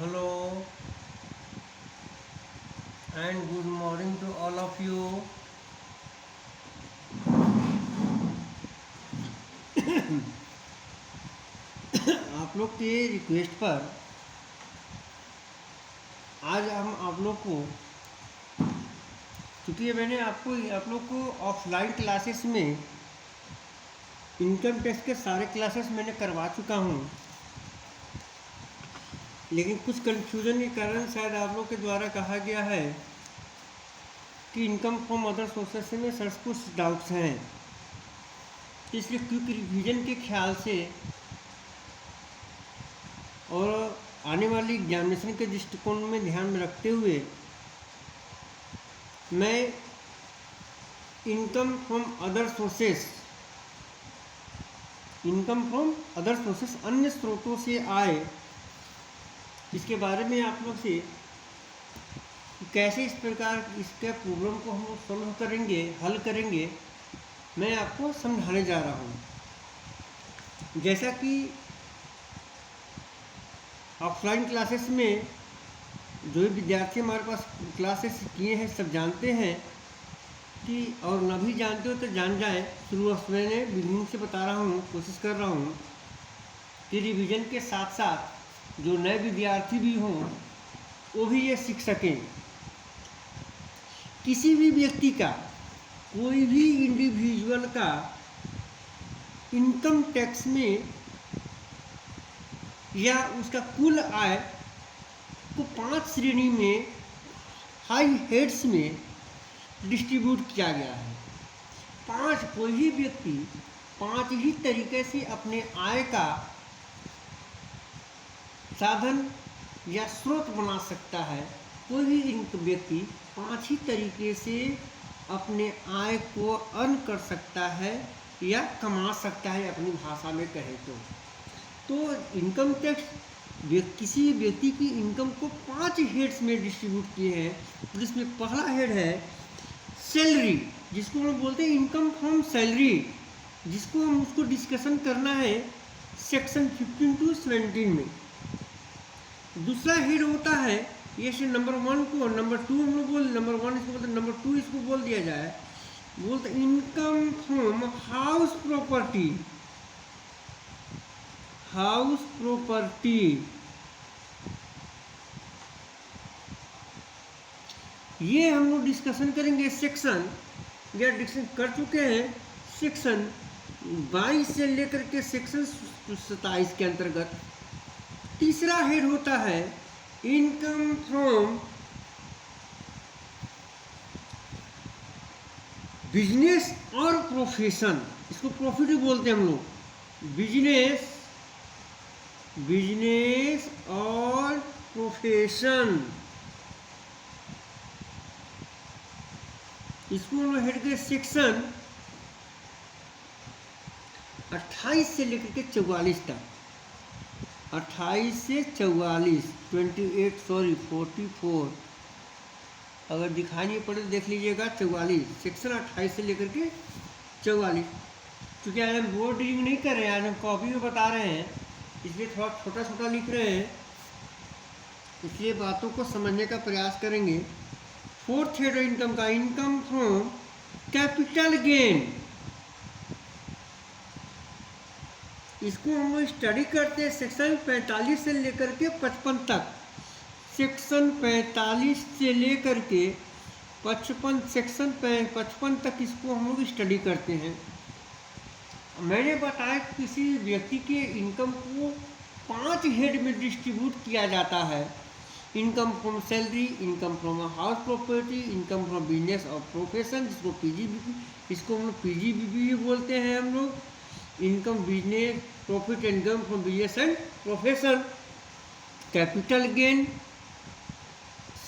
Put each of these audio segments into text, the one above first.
Hello and good morning to all of you. आप लोग के रिक्वेस्ट पर आज हम आप लोग को, क्योंकि मैंने आप लोग को ऑफलाइन क्लासेस में इनकम टैक्स के सारे क्लासेस मैंने करवा चुका हूँ, लेकिन कुछ कन्फ्यूजन के कारण शायद आप लोग के द्वारा कहा गया है कि इनकम फ्रॉम अदर सोर्सेस में सर कुछ डाउट्स हैं। इसलिए क्विक रिवीजन के ख्याल से और आने वाली एग्जामिनेशन के दृष्टिकोण में ध्यान में रखते हुए मैं इनकम फ्रॉम अदर सोर्सेस अन्य स्रोतों से आए, इसके बारे में आप लोग से कैसे इस प्रकार इसके प्रॉब्लम को हम सॉल्व करेंगे, हल करेंगे, मैं आपको समझाने जा रहा हूँ। जैसा कि ऑफलाइन क्लासेस में जो विद्यार्थी हमारे पास क्लासेस किए हैं सब जानते हैं कि, और न भी जानते हो तो जान जाए, शुरू मैंने बिगिनिंग से बता रहा हूँ, कोशिश कर रहा हूँ कि रिवीजन के साथ साथ जो नए विद्यार्थी भी हों वो भी ये सीख सकें। किसी भी व्यक्ति का, कोई भी इंडिविजुअल का इनकम टैक्स में या उसका कुल आय को 5 श्रेणी में, हाई हेड्स में डिस्ट्रीब्यूट किया गया है। कोई भी व्यक्ति 5 ही तरीके से अपने आय का साधन या स्रोत बना सकता है। कोई भी व्यक्ति 5 ही तरीके से अपने आय को अर्न कर सकता है या कमा सकता है, अपनी भाषा में कहे तो इनकम टैक्स किसी व्यक्ति की इनकम को 5 हेड्स में डिस्ट्रीब्यूट किए हैं, जिसमें पहला हेड है सैलरी, जिसको हम बोलते हैं इनकम फ्रॉम सैलरी, जिसको हम उसको डिस्कशन करना है सेक्शन 15 to 17 में। दूसरा हेड होता है, ये से नंबर 1 को नंबर 2 हम लोग बोल, नंबर 1 इसको बोलते, नंबर 2 इसको बोल दिया जाए, बोलते इनकम फ्रॉम हाउस प्रॉपर्टी। ये हम लोग डिस्कशन करेंगे सेक्शन, या डिस्कशन कर चुके हैं सेक्शन 22 से लेकर के सेक्शन 27 के अंतर्गत। तीसरा हेड होता है इनकम फ्रॉम बिजनेस और प्रोफेशन, इसको प्रॉफिट भी बोलते हैं हम लोग। बिजनेस और प्रोफेशन, इसको हम हेड के सेक्शन 28 से लेकर के 44 तक, 28 से 44, 44, अगर दिखाई नहीं पड़े तो देख लीजिएगा, 44 सेक्शन 28 से लेकर के 44। क्योंकि आज हम बोर्ड रीडिंग नहीं कर रहे हैं, आज हम कॉपी में बता रहे हैं, इसलिए थोड़ा छोटा छोटा लिख रहे हैं, इसलिए बातों को समझने का प्रयास करेंगे। फोर्थ हेड इनकम का, इनकम फ्रॉम कैपिटल गेन, इसको हम स्टडी करते हैं सेक्शन 45 से लेकर के 55 तक। सेक्शन 45 से लेकर के 55, सेक्शन 55 तक इसको हम लोग स्टडी करते हैं। मैंने बताया कि किसी व्यक्ति के इनकम को 5 हेड में डिस्ट्रीब्यूट किया जाता है। Income from salary, income from house property, income from business और प्रोफेशन, जिसको पीजीबीपी, इसको हम लोग पीजीबीपी भी बोलते हैं हम लोग। Income business profit, income from business and profession. Capital gain,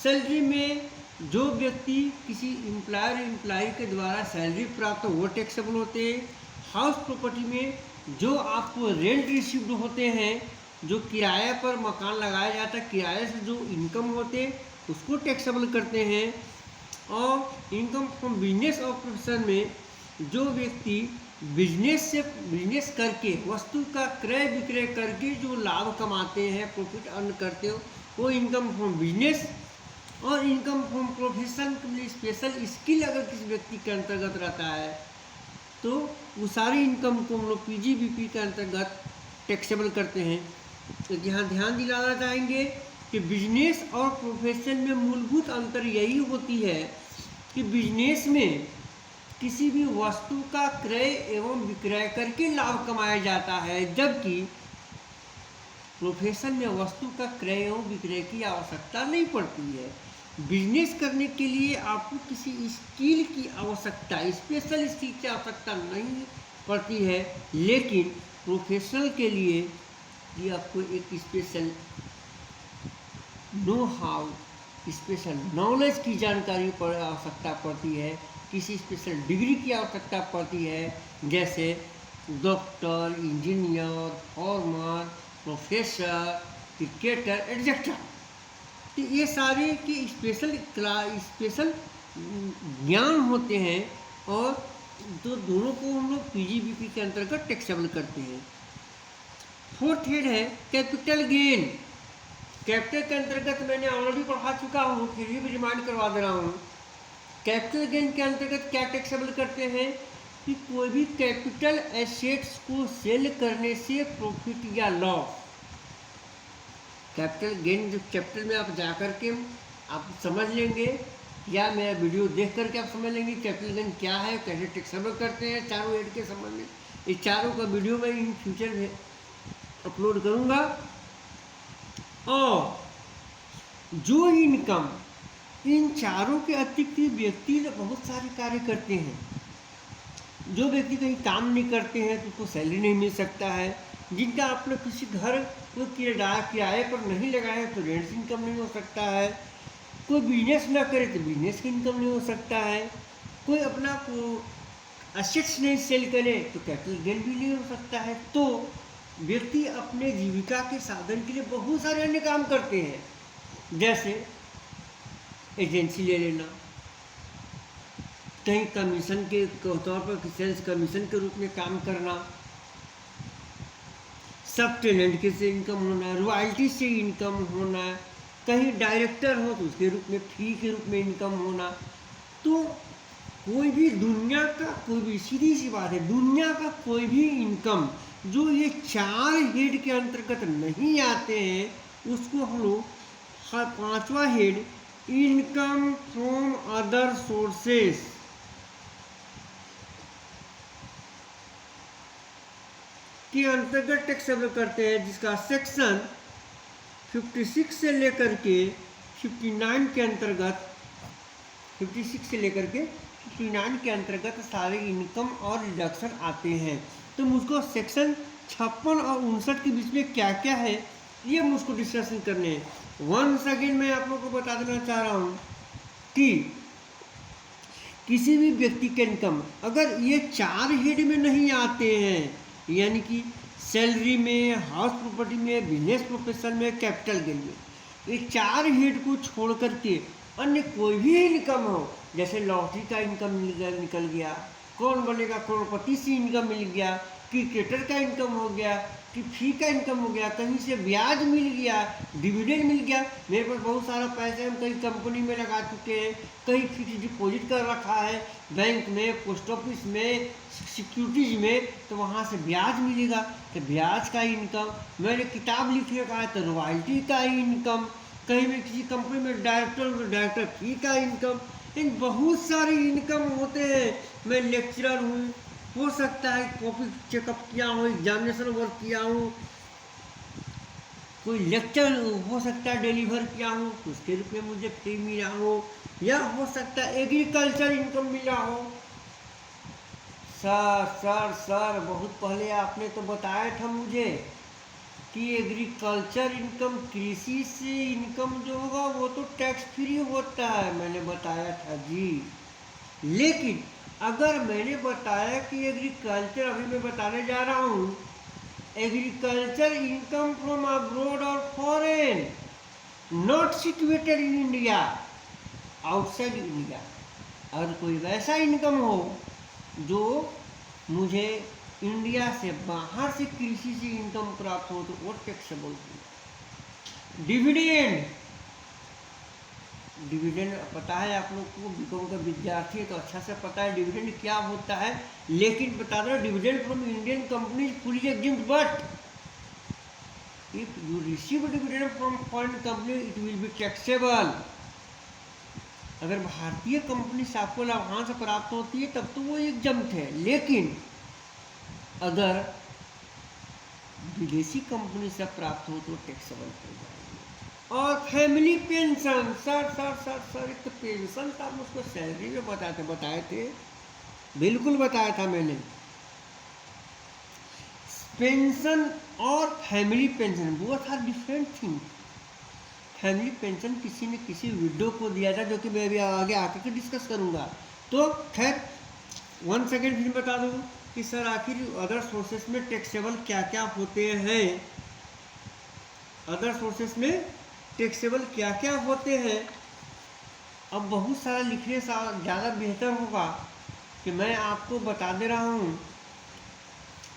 salary में जो व्यक्ति किसी एम्प्लॉयर के द्वारा सैलरी प्राप्त हो वो टैक्सेबल होते हैं। हाउस प्रॉपर्टी में जो आपको रेंट रिसीव्ड होते हैं, जो किराए पर मकान लगाया जाता है, किराए से जो इनकम होते हैं उसको टैक्सेबल करते हैं। और इनकम फ्रॉम बिजनेस और प्रोफेशन में जो व्यक्ति बिजनेस करके, वस्तु का क्रय विक्रय करके जो लाभ कमाते हैं, प्रॉफिट अर्न करते हो, वो इनकम फ्रॉम बिजनेस और income from profession special skill अगर किसी व्यक्ति के अंतर्गत रहता है तो वो सारी इनकम को हम लोग पीजीबीपी के अंतर्गत टैक्सेबल करते हैं। तो यहाँ ध्यान दिलाना चाहेंगे कि बिजनेस और प्रोफेशन में मूलभूत अंतर यही होती है कि बिजनेस में किसी भी वस्तु का क्रय एवं विक्रय करके लाभ कमाया जाता है, जबकि प्रोफेशन में वस्तु का क्रय एवं विक्रय की आवश्यकता नहीं पड़ती है। बिजनेस करने के लिए आपको किसी स्किल की आवश्यकता, स्पेशल स्किल की आवश्यकता नहीं पड़ती है, लेकिन प्रोफेशनल के लिए ये आपको एक special know how, special knowledge की जानकारी पर आवश्यकता पड़ती है, किसी स्पेशल डिग्री की आवश्यकता पड़ती है, जैसे doctor, engineer, farmer, professor, cricketer etcetera. तो ये सारे की स्पेशल ज्ञान होते हैं और तो दोनों को हम लोग पीजीबीपी के अंतर्गत टैक्सेबल करते हैं। फोर्थ हेड है कैपिटल गेन। कैपिटल के अंतर्गत मैंने ऑलरेडी पढ़ा चुका हूँ, फिर भी रिमाइंड करवा दे रहा हूँ। कैपिटल गेन के अंतर्गत क्या टैक्सेबल करते हैं कि कोई भी कैपिटल एसेट्स को सेल करने से प्रॉफिट या लॉस। कैपिटल गेन जो चैप्टर में आप जा कर के आप समझ लेंगे या मेरा वीडियो देख करके आप समझ लेंगे कैपिटल गेन क्या है, कैसे टैक्सेबल करते हैं, चारों हेड के संबंध में। ये चारों का वीडियो मैं इन फ्यूचर में अपलोड करूँगा। और जो इनकम इन चारों के अतिरिक्त व्यक्ति बहुत सारे कार्य करते हैं। जो व्यक्ति कहीं काम नहीं करते हैं तो उसको सैलरी नहीं मिल सकता है। जिनका आपने किसी घर को किराए पर नहीं लगाया है तो रेंट इनकम नहीं हो सकता है। कोई बिजनेस ना करे तो बिजनेस की इनकम नहीं हो सकता है। कोई अपना असेट्स नहीं सेल करे तो कैपिटल गेन भी नहीं हो सकता है। तो व्यक्ति अपने जीविका के साधन के लिए बहुत सारे अन्य काम करते हैं, जैसे एजेंसी ले लेना, कहीं कमीशन के तौर पर सेल्स कमीशन के रूप में काम करना, सब टेलेंट के से इनकम होना, रॉयल्टी से इनकम होना, कहीं डायरेक्टर हो तो उसके रूप में फी के रूप में इनकम होना। तो कोई भी दुनिया का कोई भी, सीधी सी बात है, दुनिया का कोई भी इनकम जो ये चार हेड के अंतर्गत नहीं आते हैं उसको हम लोग पांचवा head income from other sources के अंतर्गत टैक्सेबल करते हैं, जिसका सेक्शन 56 से लेकर के 59 के अंतर्गत 56 से लेकर के 59 के अंतर्गत सारे इनकम और डिडक्शन आते हैं। तो मुझको सेक्शन 56 और 59 के बीच में क्या क्या है ये मुझको डिस्कशन करने हैं। वंस अगेन मैं आप लोगों को बता देना चाह रहा हूँ कि किसी भी व्यक्ति के इनकम अगर ये चार हेड में नहीं आते हैं, यानी कि सैलरी में, हाउस प्रॉपर्टी में, बिजनेस प्रोफेशन में, कैपिटल गेन में, ये चार हेड को छोड़ करके अन्य कोई भी इनकम हो, जैसे लॉटरी का इनकम निकल गया, कौन बनेगा करोड़पति से इनकम मिल गया, क्रिकेटर का इनकम हो गया, कि फी का इनकम हो गया, कहीं से ब्याज मिल गया, डिविडेंड मिल गया। मेरे पास बहुत सारा पैसा हम कहीं कंपनी में लगा चुके हैं, कहीं फिक्स डिपॉजिट कर रखा है बैंक में, पोस्ट ऑफिस में, सिक्योरिटीज में, तो वहाँ से ब्याज मिलेगा, तो ब्याज का इनकम। मैंने किताब लिख रखा है तो रॉयल्टी का इनकम, कहीं भी किसी कंपनी में डायरेक्टर फी का इनकम, इन बहुत सारे इनकम होते हैं। मैं लेक्चरर हूँ, हो सकता है कॉपी चेकअप किया हूँ, एग्जामिनेशन वर्क किया हूँ, कोई लेक्चर हो सकता है डिलीवर किया हूँ, उसके रूप में मुझे फी मिला हो, या हो सकता है एग्रीकल्चर इनकम मिला हो। सर बहुत पहले आपने तो बताया था मुझे कि एग्रीकल्चर इनकम, कृषि से इनकम जो होगा वो तो टैक्स फ्री होता है, मैंने बताया था जी। लेकिन अगर मैंने बताया कि एग्रीकल्चर, अभी मैं बताने जा रहा हूँ, एग्रीकल्चर इनकम फ्रॉम अब्रॉड और foreign, not situated in India, outside India, अगर कोई वैसा इनकम हो जो मुझे इंडिया से बाहर से कृषि से इनकम प्राप्त हो तो वो टैक्सेबल हो। डिविडेंड, डिविडेंड पता है आप लोग को, बीकॉम का विद्यार्थी है तो अच्छा से पता है डिविडेंड क्या होता है। लेकिन बता दो, dividend from Indian company fully exempted, but if you receive dividend from foreign company it will be taxable. अगर भारतीय कंपनी से आपको लाभांश प्राप्त होती है तब तो वो एग्जम्प्ट है, लेकिन अगर विदेशी कंपनी से प्राप्त हो तो टैक्सेबल हो जाएगी। और फैमिली पेंशन, सर एक तो पेंशन था, हम उसको सैलरी में बताए थे, बिल्कुल बताया था मैंने। पेंशन और family pension both are different thing. Family pension किसी न किसी विडो को दिया जाए, जो कि मैं अभी आगे आकर के डिस्कस करूंगा। तो खैर 1 सेकेंड फिर बता दूँ कि सर आखिर अदर सोर्सेस में टैक्सेबल क्या क्या होते हैं। अदर सोर्सेस में टैक्सेबल क्या क्या होते हैं। अब बहुत सारा लिखने से ज़्यादा बेहतर होगा कि मैं आपको बता दे रहा हूँ,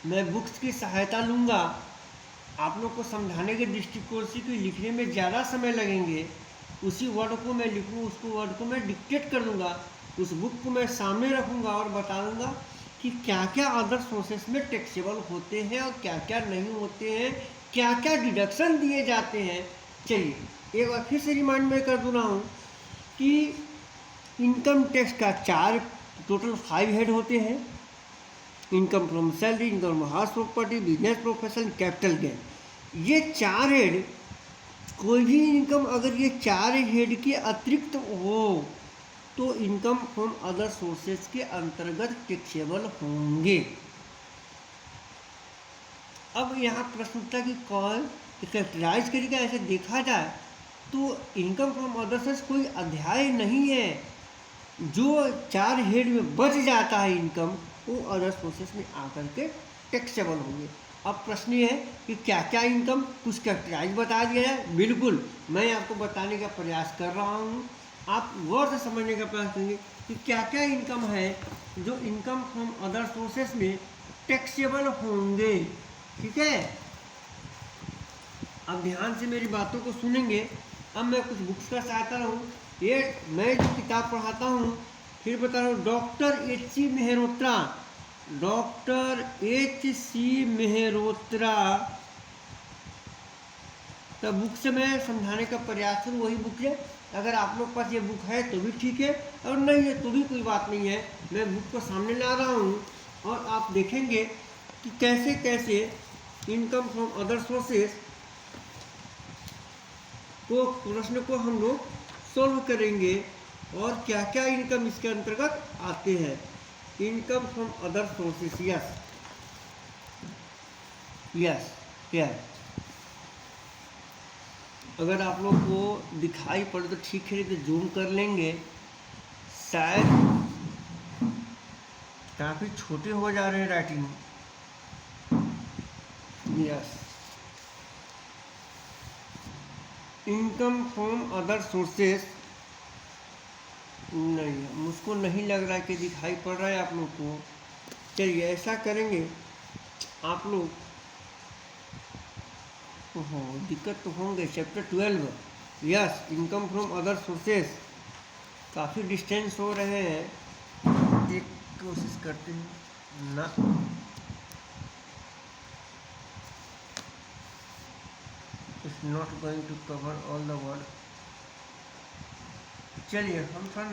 मैं बुक्स की सहायता लूँगा। आप लोग को समझाने के दृष्टिकोण से कि लिखने में ज़्यादा समय लगेंगे, उसी वर्ड को मैं लिखूँ, उसको वर्ड को मैं डिक्टेट कर दूँगा, उस बुक को मैं सामने रखूँगा और बता दूँगा कि क्या क्या अदर सोर्सेस में टैक्सेबल होते हैं और क्या क्या नहीं होते हैं, क्या क्या डिडक्शन दिए जाते हैं। चलिए एक बार फिर से रिमाइंड मैं कर दूँ रहा हूँ कि इनकम टैक्स का टोटल 5 हेड होते हैं। Income from salary, income from house property, business profession, capital gain. ये 4 हेड, कोई भी इनकम अगर ये 4 हेड के अतिरिक्त हो तो इनकम फ्रॉम अदर सोर्सेज के अंतर्गत टैक्सेबल होंगे। अब यहाँ प्रश्न उठता कि कौन कैटेगराइज करेगा। ऐसे देखा जाए तो इनकम फ्रॉम अदर सोर्स कोई अध्याय नहीं है, जो 4 हेड में बच जाता है इनकम, वो अदर सोर्सेस में आकर के टैक्सेबल होंगे। अब प्रश्न ये है कि क्या क्या इनकम, कुछ कैटेगराइज बता दिया जाए। बिल्कुल मैं आपको बताने का प्रयास कर रहा हूँ, आप गौर से समझने का प्रयास करेंगे कि क्या क्या इनकम है जो इनकम फ्रॉम अदर सोर्सेस में टैक्सेबल होंगे। ठीक है, अब ध्यान से मेरी बातों को सुनेंगे। अब मैं कुछ बुक्स का सहायता रहूँ। ये मैं जो किताब पढ़ाता हूँ, फिर बता रहा हूँ, डॉक्टर एच.सी. मेहरोत्रा, डॉक्टर एच.सी. मेहरोत्रा तो बुक से मैं समझाने का प्रयास करूँ, वही बुक है। अगर आप लोग पास ये बुक है तो भी ठीक है, और नहीं है तो भी कोई बात नहीं है। मैं बुक को सामने ला रहा हूँ और आप देखेंगे कि कैसे कैसे इनकम फ्रॉम अदर सोर्सेस को प्रश्न को हम लोग सॉल्व करेंगे और क्या क्या इनकम इसके अंतर्गत आते हैं। Income from other sources, yes yes yes. अगर आप लोग को दिखाई पड़े तो ठीक है, तो जूम कर लेंगे। शायद काफ़ी छोटे हो जा रहे हैं writing. Yes, income from other sources, नहीं मुझको नहीं लग रहा है कि दिखाई पड़ रहा है आप लोग को। चलिए ऐसा करेंगे, आप लोग हो दिक्कत तो होंगे। Chapter 12, yes, income from other sources, काफ़ी डिस्टेंस हो रहे हैं। एक कोशिश करते हैं ना, it's not going to cover all the word. चलिए हम थोड़ा